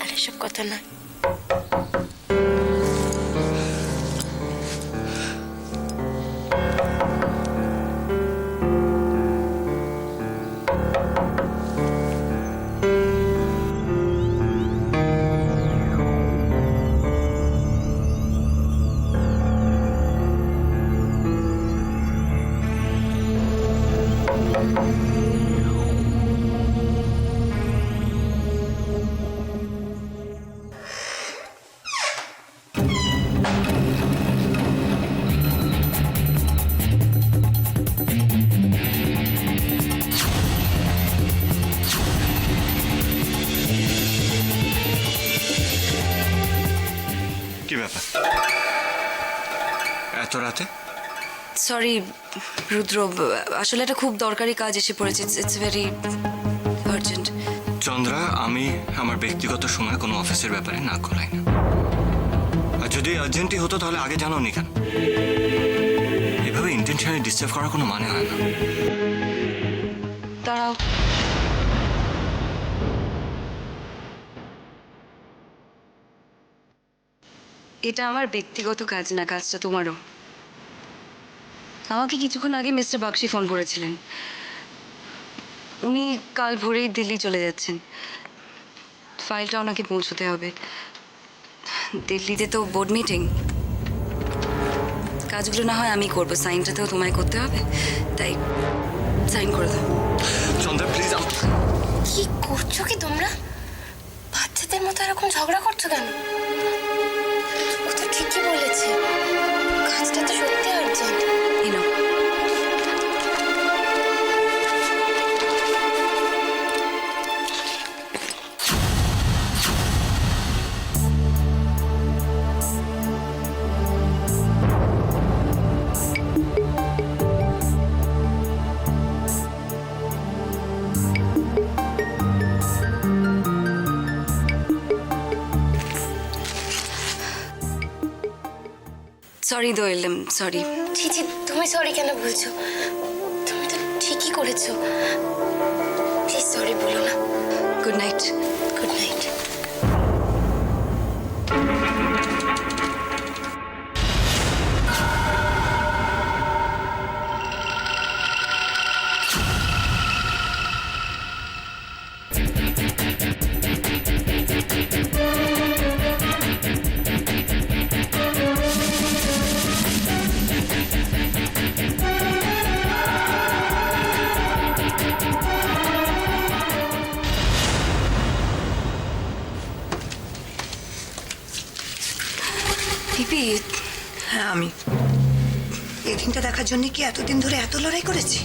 আর এসব কথা না। কি ব্যাপার এত রাতে? সরি রুদ্র, আসলে একটা খুব দরকারি কাজ এসে পড়েছে। It's very urgent. চন্দ্রা, আমি আমার ব্যক্তিগত সময় কোনো অফিসের ব্যাপারে না করাই না। আর যদি আর্জেন্টই হতো তাহলে আগে জানাওনি কেন? এভাবে ইন্টেনশনালি ডিস্টার্ব করার কোনো মানে হয় না। দাঁড়াও, এটা আমার ব্যক্তিগত কাজ না, কাজটা তোমারও। আমাকে কিছুক্ষণ আগে মিস্টার বাক্সি ফোন করেছিলেন। উনি কাল ভোরেই দিল্লি চলে যাচ্ছেন। ফাইলটা ওনাকে পৌঁছতে হবে। দিল্লিতে তো বোর্ড মিটিং, কাজগুলো না হয় আমি করবো, সাইনটাতেও তোমায় করতে হবে, তাই সাইন করে দাও। চন্দ্রা প্লিজ। কি করছো কি তোমরা? বাচ্চাদের মতো এরকম ঝগড়া করছো কেন? ও তো ঠিকই বলেছে, কাজটা তো সত্যি আর্জেন্ট। এই নাও। সরি দোয়েল, সরি। ছি ছি, তুমি সরি কেন বলছো? তুমি তো ঠিকই করেছো। প্লিজ সরি বলো না। Good night. Good night. Pipi, হ্যাঁ, আমি এই দিনটা দেখার জন্য কি এতদিন ধরে এত লড়াই করেছি?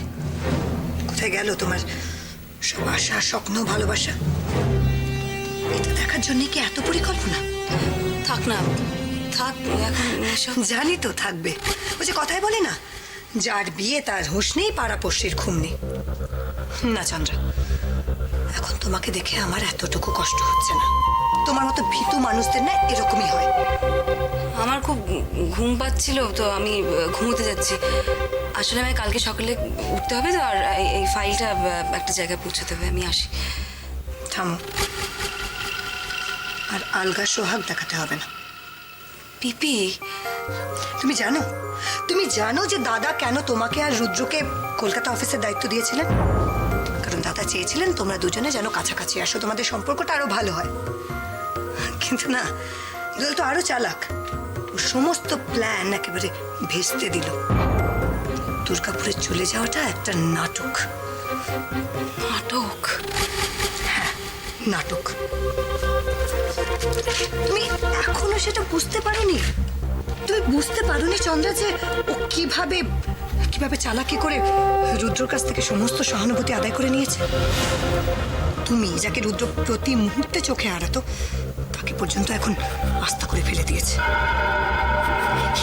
কোথায় গেল তোমার সব আশা, স্বপ্ন, ভালোবাসা? এটা দেখার জন্য কি এত পরিকল্পনা? থাক না, থাক এখন এসব। জানি তো থাকবে। ওই যে কথায় বলে না, যার বিয়ে তার হুঁশ নেই, পাড়াপড়শির ঘুম নেই। না চন্দ্রা, এখন তোমাকে দেখে আমার এতটুকু কষ্ট হচ্ছে না। তোমার মতো ভীতু মানুষদের না এরকমই হয়। আমার খুব ঘুম পাচ্ছিল, তো আমি ঘুমোতে যাচ্ছি। আসলে আমি কালকে সকালে উঠতে হবে তো, আর এই ফাইলটা একটা জায়গায় পৌঁছতে হবে। আমি আসি। থামো, আর আলগা সোহাগ দেখাতে হবে না। পিপি, তুমি জানো যে দাদা কেন তোমাকে আর রুদ্রকে কলকাতা অফিসের দায়িত্ব দিয়েছিলেন? কারণ দাদা চেয়েছিলেন তোমরা দুজনে যেন কাছাকাছি আসো, তোমাদের সম্পর্কটা আরো ভালো হয়। কিন্তু না, দোয়েল তো আরো চালাক। ও সমস্ত প্ল্যান একেবারে ভেস্তে দিল। দুর্গাপুরে চলে যাওয়াটা একটা নাটক। নাটক? হ্যাঁ, নাটক। তুমি এখনো সেটা বুঝতে পারোনি? তুমি বুঝতে পারোনি চন্দ্রা যে ও কিভাবে কিভাবে চালাকি করে রুদ্রর কাছ থেকে সমস্ত সহানুভূতি আদায় করে নিয়েছে? তুমি যাকে রুদ্র প্রতি মুহূর্তে চোখে আড়াতো, তাকে পর্যন্ত এখন আস্থা করে ফেলে দিয়েছে।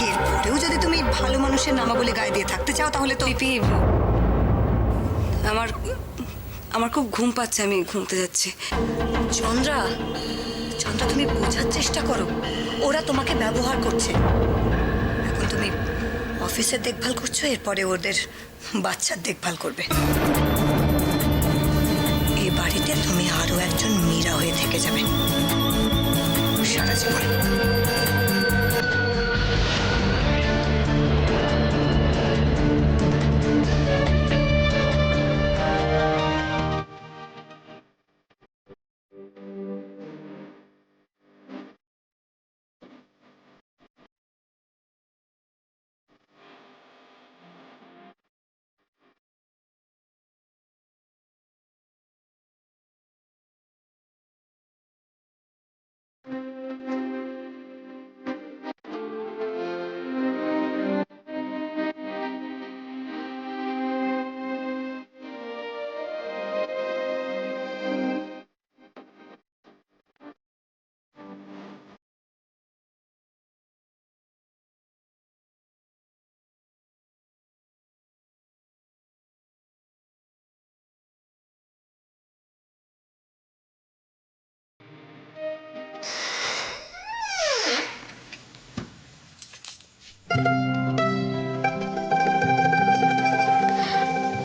এরপরেও যদি তুমি ভালো মানুষের নামা বলে গায়ে দিয়ে থাকতে চাও, তাহলে তো পিপি, আমার খুব ঘুম পাচ্ছে, আমি ঘুমতে যাচ্ছি। চন্দ্রা, তুমি বোঝার চেষ্টা করো। ওরা তোমাকে ব্যবহার করছে। এখন তুমি অফিসের দেখভাল করছো, এরপরে ওদের বাচ্চার দেখভাল করবে। বাড়িতে তুমি আরো একজন মীরা হয়ে থেকে যাবে সারা জীবন।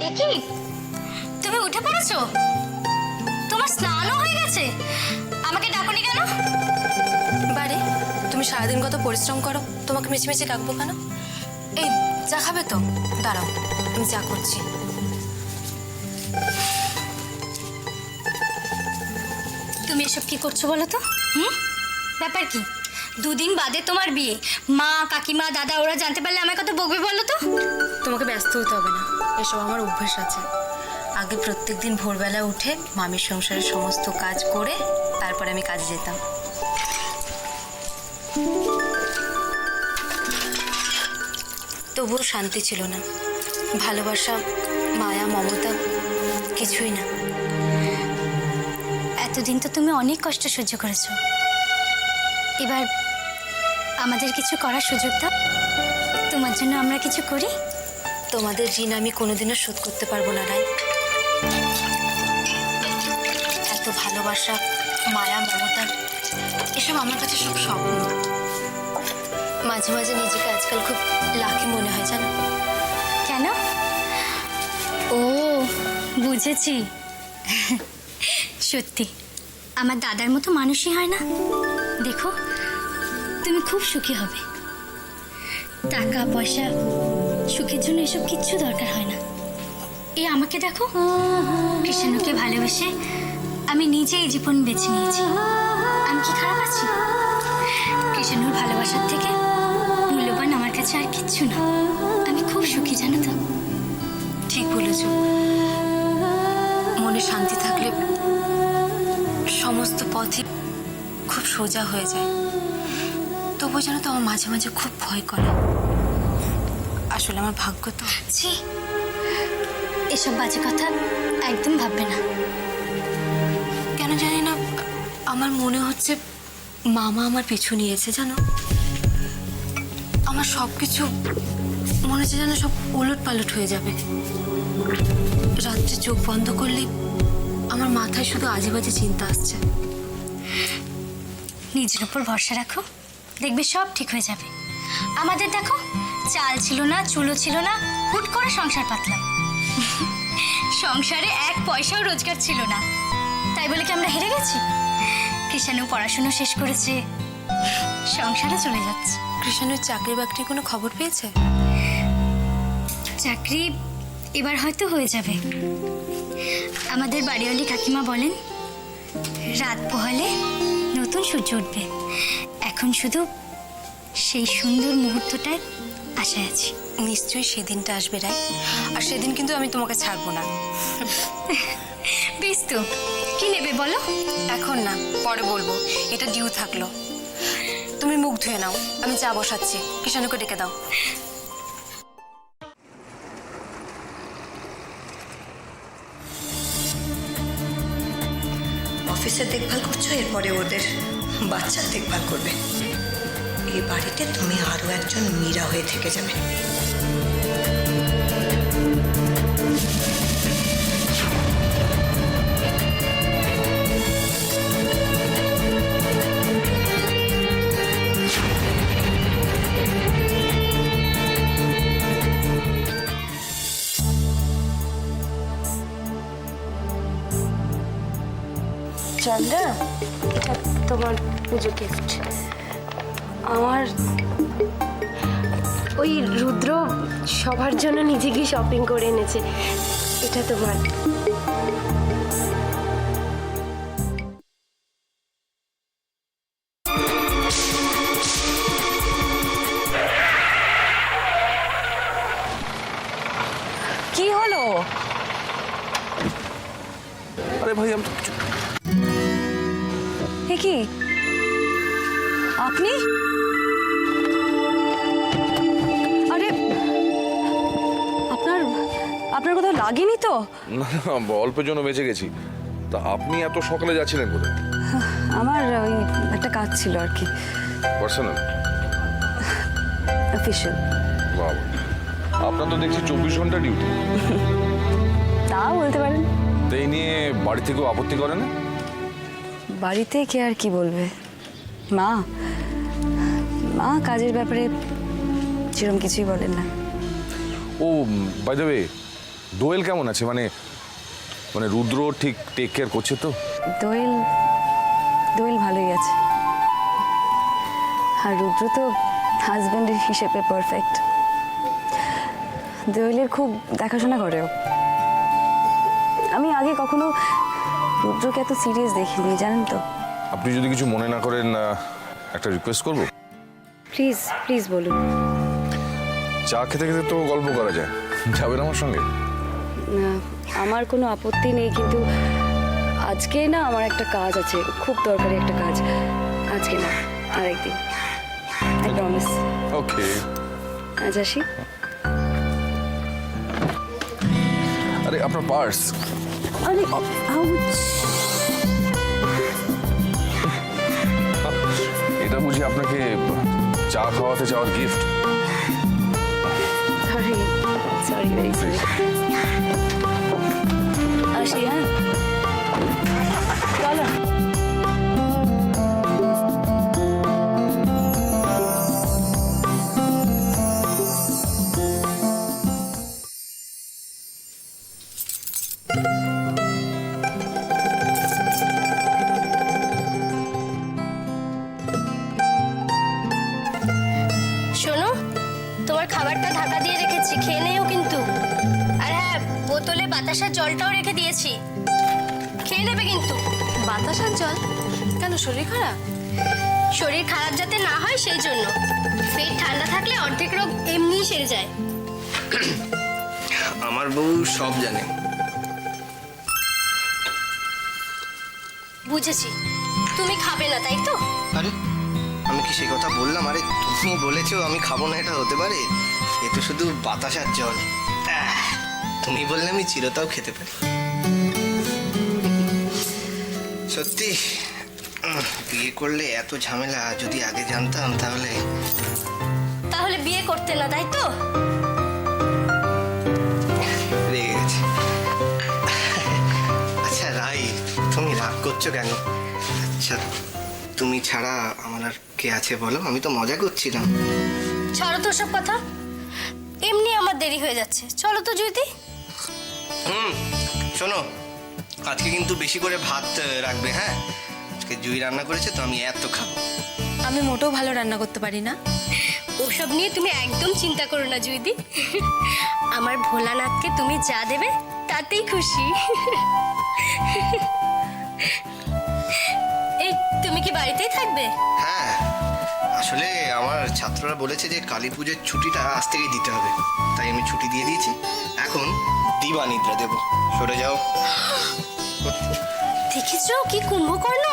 একি তুমি উঠে পড়েছো? তোমার স্নানও হয়ে গেছে? আমাকে ডাকুনি কেন? বারে তুমি সারাদিন কত পরিশ্রম করো, তোমাকে মিছিমিছি ডাকবো কেন? এই চা খাবে তো? দাঁড়াও আমি চা করছি। তুমি এসব কি করছো বলো তো? ব্যাপার কি? দুদিন বাদে তোমার বিয়ে, মা কাকিমা দাদা ওরা জানতে পারলে আমায় কত বকবে বলো তো? তোমাকে ব্যস্ত হতে হবে না, এসব আমার অভ্যাস আছে। আগে প্রত্যেকদিন ভোরবেলা উঠে মামির সংসারের সমস্ত কাজ করে তারপরে আমি কাজে যেতাম। তবুও শান্তি ছিল না, ভালোবাসা মায়া মমতা কিছুই না। এতদিন তো তুমি অনেক কষ্ট সহ্য করেছো, এবার আমাদের কিছু করার সুযোগ দাও। তোমার জন্য আমরা কিছু করি। তোমাদের ঋণ আমি কোনোদিনও শোধ করতে পারবো না রাই। এত ভালোবাসা মায়া মমতা এসব আমার কাছে সব স্বপ্ন। মাঝে মাঝে নিজেকে আজকাল খুব লাকি মনে হয় জানো। কেন? ও বুঝেছি, সত্যি আমার দাদার মতো মানুষই হয় না। দেখো তুমি খুব সুখী হবে। টাকা পয়সা সুখের জন্য এসব কিচ্ছু দরকার হয় না। এই আমাকে দেখো, কৃষ্ণকে ভালোবেসে আমি নিজে এই জীবন বেছে নিয়েছি। আমি কি খারাপ আছি? কৃষ্ণর ভালোবাসার থেকে মূল্যবান আমার কাছে আর কিচ্ছু না। আমি খুব সুখী জানো তো। ঠিক বলেছ, মনে শান্তি থাকলে সমস্ত পথই খুব সোজা হয়ে যায়। তবু যেন তো আমার মাঝে মাঝে খুব ভয় করে। আসলে আমার ভাগ্য তো। ছি, এসব বাজে কথা একদম ভাববে না। কেন জানি না আমার মনে হচ্ছে মামা আমার পিছু নিয়েছে জানো। আমার সব কিছু মনে হচ্ছে যেন সব ওলট পালট হয়ে যাবে। রাত্রে চোখ বন্ধ করলে আমার মাথায় শুধু আজে বাজে চিন্তা আসছে। নিজের উপর ভরসা রাখো, দেখবে সব ঠিক হয়ে যাবে। আমাদের দেখো, চাল ছিল না, চুলো ছিল না, হুট করে সংসার পাতলাম। সংসারে এক পয়সাও রোজগার ছিল না, তাই বলে কি আমরা হেরে গেছি? কৃষাণু পড়াশুনো শেষ করেছে, সংসারে চলে যাচ্ছে। কৃষাণুর চাকরি বাকরির কোনো খবর পেয়েছে? চাকরি এবার হয়তো হয়ে যাবে। আমাদের বাড়িওয়ালি কাকিমা বলেন রাত পোহালে নতুন সূর্য উঠবে। এখন শুধু সেই সুন্দর মুহূর্তটায় আশায় আছি। নিশ্চয়ই সেদিনটা আসবে রাই, আর সেদিন কিন্তু আমি তোমাকে ছাড়বো না। বেশ তো, কি নেবে বলো? এখন না, পরে বলবো। এটা ডিউ থাকলো। তুমি মুখ ধুয়ে নাও, আমি চা বসাচ্ছি। কৃষাণুকে ডেকে দাও। অফিসের দেখভাল করছো, এরপরে ওদের বাচ্চার দেখভাল করবে। এই বাড়িতে তুমি আরো একজন মীরা হয়ে থেকে যাবে। চন্দ্রা, এটা তোমার পুজো গিফট। আমার ওই রুদ্র সবার জন্য নিজে গিয়ে শপিং করে এনেছে, এটা তোমার। কি হলো? আরে ভাই আমি তো এ কি আপনি? আরে আপনার আপনার কোথাও লাগেনি তো? না না, অল্পের জন্য বেঁচে গেছি। তা আপনি এত সকালে যাচ্ছিলেন কোথায়? আমার ওই একটা কাজ ছিল আর কি, পার্সোনাল? অফিসিয়াল। বাবা, আপনার তো দেখছি 24 ঘন্টা ডিউটি। তা বলতে পারেন। তো এই নিয়ে বাড়ি থেকেও আপত্তি করে না? বাড়িতে কে আর কি বলবে, মা মা কাজের ব্যাপারে সেরকম কিছুই বলেন না। ও বাই দ্য ওয়ে, দোয়েল কেমন আছে? মানে মানে রুদ্র ঠিক টেক কেয়ার করছে তো? দোয়েল দোয়েল ভালোই আছে, আর রুদ্র তো হাজব্যান্ডের হিসেবে পারফেক্ট। দোয়েলের খুব দেখাশোনা করেও। আমি আগে কখনো রুদ্রকে এত সিরিয়াস দেখিনি, জানেন তো। আপনি যদি কিছু মনে না করেন, একটা রিকোয়েস্ট করব। প্লিজ প্লিজ বলুন। চা খেতে খেতে তো গল্প করা যায়, যাবেন আমার সঙ্গে? না, আমার কোনো আপত্তি নেই, কিন্তু আজকে না আমার একটা কাজ আছে, খুব দরকারি একটা কাজ। আজকে না, আরেকদিন। I promise. ওকে। আজ আসি। আরে আপনার পার্স। আরে আউচ। এটা বুঝি আপনাকে চা খাওয়াতে চাওয়ার gift? Sorry sorry, very sorry. আসি, হ্যাঁ চলো। শোনো, তোমার খাবারটা ঢাকা দিয়ে রেখেছি, খেয়ে নেও কিন্তু। আর হ্যাঁ, বোতলে বাতাসার জলটাও রেখে দিয়েছি, খেয়ে নেবে কিন্তু। বাতাসার জল? কেন, শরীর খারাপ? শরীর খারাপ যাতে না হয় সেই জন্য। পেট ঠান্ডা থাকলে অর্ধেক রোগ এমনিই সেরে যায়। আমার বউ সব জানে। বুঝেছি, তুমি খাবে না তাই তো? আরে আমি কি সে কথা বললাম? আরে তুমি বলেছো আমি খাবো না, এটা হতে পারে? এ তো শুধু বাতাসার জল। তুমি বললে আমি চিরতাও খেতে পারি। সত্যি বিয়ে করলে এত ঝামেলা, যদি আগে জানতাম তাহলে। তাহলে বিয়ে করতে না তাই তো? রেগে গেছে। আচ্ছা রাই, তুমি রাগ করছো কেন? আচ্ছা তুমি ছাড়া আমার আর কে আছে বলো? আমি তো মজা করছিলাম। ছাড়ো তো সব কথা, এমনি আমার দেরি হয়ে যাচ্ছে। চলো তো জুইদি। শোনো, আজকে কিন্তু বেশি করে ভাত রাখবে, হ্যাঁ? আজকে জুই রান্না করেছে তো আমি এত খাবো। আমি মোটেও ভালো রান্না করতে পারি না। ওসব নিয়ে তুমি একদম চিন্তা করো না জুইদি। আমার ভোলানাথকে তুমি যা দেবে তাতেই খুশি। এই, তুমি কি বাড়িতেই থাকবে? হ্যাঁ, আসলে আমার ছাত্ররা বলেছে যে কালী পুজোর ছুটিটা আজ থেকেই দিতে হবে, তাই আমি ছুটি দিয়ে দিয়েছি। এখন দিবানিদ্রা দেবো। সরে যাও। দেখেছো কি কুম্ভকর্ণ!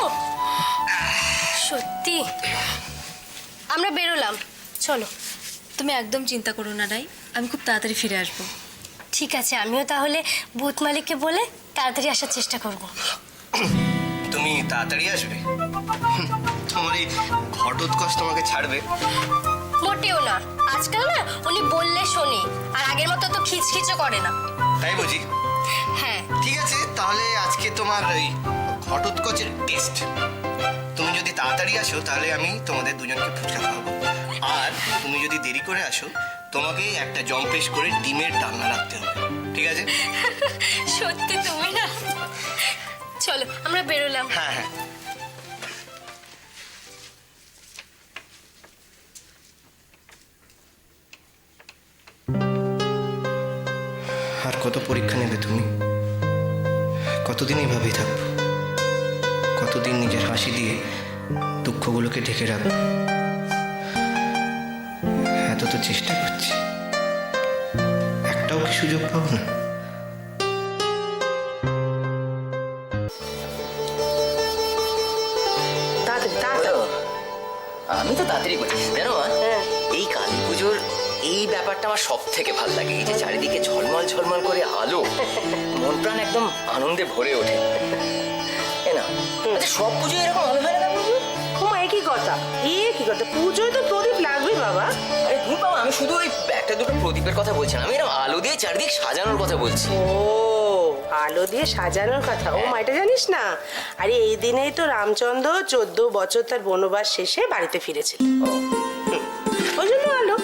সত্যি। আমরা বেরোলাম, চলো। তুমি একদম চিন্তা করো না রাই, আমি খুব তাড়াতাড়ি ফিরে আসবো। ঠিক আছে, আমিও তাহলে বুথ মালিককে বলে তাড়াতাড়ি আসার চেষ্টা করব। তুমি তাড়াতাড়ি আসবে? তোমার এই ঘটোৎকচ তোমাকে ছাড়বে? মোটেও না, আজকাল না উনি বললে শোনে, আর আগের মতো তো খিচখিচও করে না। তাই বুঝি? হ্যাঁ। ঠিক আছে, তাহলে আজকে তোমার ওই ঘটোৎকচের টেস্ট। তুমি যদি তাড়াতাড়ি আসো তাহলে আমি তোমাদের দুজনকে ফুচকা খাওয়াবো, আর তুমি যদি দেরি করে আসো তোমাকে একটা জম্পেশ করে ডিমের ডালনা রাখতে হবে, ঠিক আছে? সত্যি তুমি না। চলো আমরা বেরোলাম। এলাম। হ্যাঁ হ্যাঁ। আর কত পরীক্ষা নেবে তুমি? কতদিন এইভাবেই থাকবো? কতদিন নিজের হাসি দিয়ে দুঃখগুলোকে ঢেকে রাখবো? এত তো চেষ্টা করছি, একটাও কি সুযোগ পাবো না? আমি তো তাড়াতাড়ি করছি জানো মা, এই কালী পুজোর এই ব্যাপারটা আমার সব থেকে ভালো লাগে। এই যে চারিদিকে ঝলমল ঝলমল করে আলো, মন প্রাণ একদম আনন্দে ভরে ওঠে। এ না, আচ্ছা সব পুজো এরকম আলো হয় না পুজো? কি কথা, কি কথা, পুজোয় তো প্রদীপ লাগবে বাবা। আরে ধুর বাবা, আমি শুধু ওই একটা দুটো প্রদীপের কথা বলছি না, আমি এরকম আলো দিয়ে চারিদিক সাজানোর কথা বলছি। ও আলো দিয়ে সাজানোর কথা, ও মাইটা জানিস না? আরে এই দিনেই তো রামচন্দ্র 14 বছর তার বনবাস শেষে বাড়িতে ফিরেছিল, ওই জন্য আলো।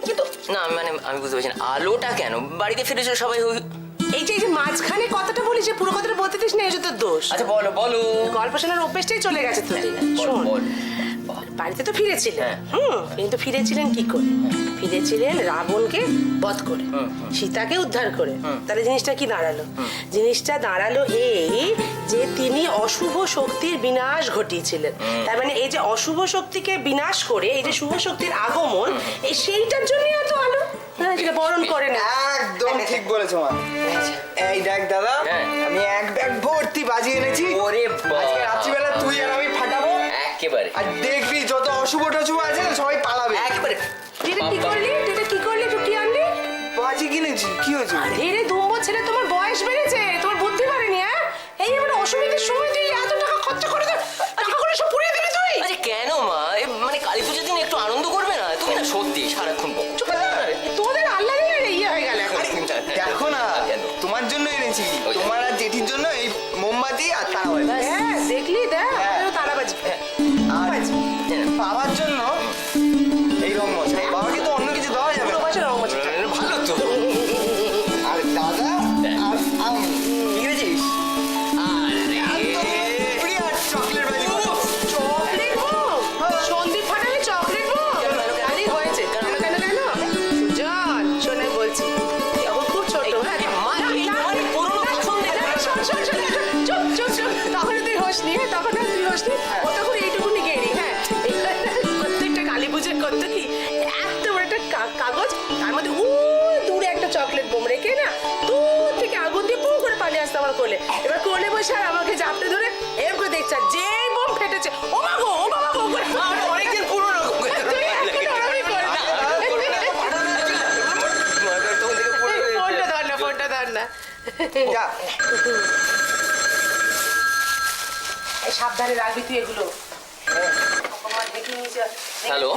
কিন্তু না মানে আমি বুঝতে পারছি না, আলোটা কেন বাড়িতে ফিরেছিল সবাই? এই যে মাঝখানে কথাটা বলি, যে পুরো কথাটা বলতে দিস না, এই যে তোর দোষ। আচ্ছা বলো বলো। গল্প শোনার অভ্যেসটাই চলে গেছে তোর। শোন, বাড়িতে তো ফিরেছিলেন, কিন্তু ফিরেছিলেন কি করে? ফিরেছিলেন রাবণকে বধ করে, সীতাকে উদ্ধার করে। তাহলে জিনিসটা কি দাঁড়ালো? জিনিসটা দাঁড়ালো এই যে তিনি অশুভ শক্তির বিনাশ ঘটিয়েছিলেন। তার মানে এই যে অশুভ শক্তিকে বিনাশ করে এই যে শুভ শক্তির আগমন, এই সেইটার জন্যই এত আলো বরণ করে না। একদম ঠিক বলেছো মা। এই দেখ দাদা, আমি এক ব্যাগ ভর্তি বাজি এনেছি। ওরে আজকে রাত্রিবেলা তুই আর আমি ফাটাবো একেবারে। আর দেখবি যত অশুভ টশুভ আছে না সবাই পালাবে। একেবারে। তুই কি করলি? তুই কি আনলি? বাজি কিনেছি, কি হয়েছে? আরে দুম্ব ছেলে, তোমার বয়স বেড়েছে, তোমার বুদ্ধি বাড়েনি। হ্যাঁ, এই এবার অসুবিধার সময় তুই এত টাকা খরচা করে টাকাগুলো সব পুড়িয়ে দিবি তুই। আরে কেন মা, মানে কালী পুজোর দিন একটু আনন্দ করবে না? তুমি না সত্যি সারাক্ষণ বকো। চুপ কর। তোদের আল্লাহ ইয়ে হয়ে গেল এখন। দেখো না, তোমার জন্য এনেছি, তোমার আর জেঠির জন্য এই মোমবাতি আর তারাবাজি। হ্যাঁ দেখলি, দেখ তারাবাজি। আর বাবার জন্য এই রংমশাই। বাবাকে তো অন্য কিছু দেওয়া যাবে না। ভালো তো। আর দাদা আর আমি কি কিনেছিস? চকলেট বাজি। Chocolate bomb? সন্দীপ ফাটালে চকলেট বোম? খালি হয়েছে। কেন সুজন, শোনে বলছি, এখন খুব ছোট। হ্যাঁ চুপ। তখন তুই হোসনি, তখন তুই হোসনি, ও তখন এইটুকুনি গেড়ি। হ্যাঁ, প্রত্যেকটা কালী পুজোর করতো কি, এত বড় একটা কাগজ, তার মধ্যে দূরে একটা চকলেট বোম রেখে না, দূর থেকে আগুন দিয়ে পু করে পালিয়ে আসতো আমার কোলে। এবার কোলে বসে আর আমাকে জাপটে ধরে এরকম করে দেখছে, যে বোম ফেটেছে, ও মা গো, ও বাবা গো করে অনেকদিন পুরনো। তুই এখন ওরমই করবি। ফোনটা ধর না। যা। এই সাবধানে রাখবি তুই এগুলো। দেখে নিয়েছে। হ্যালো।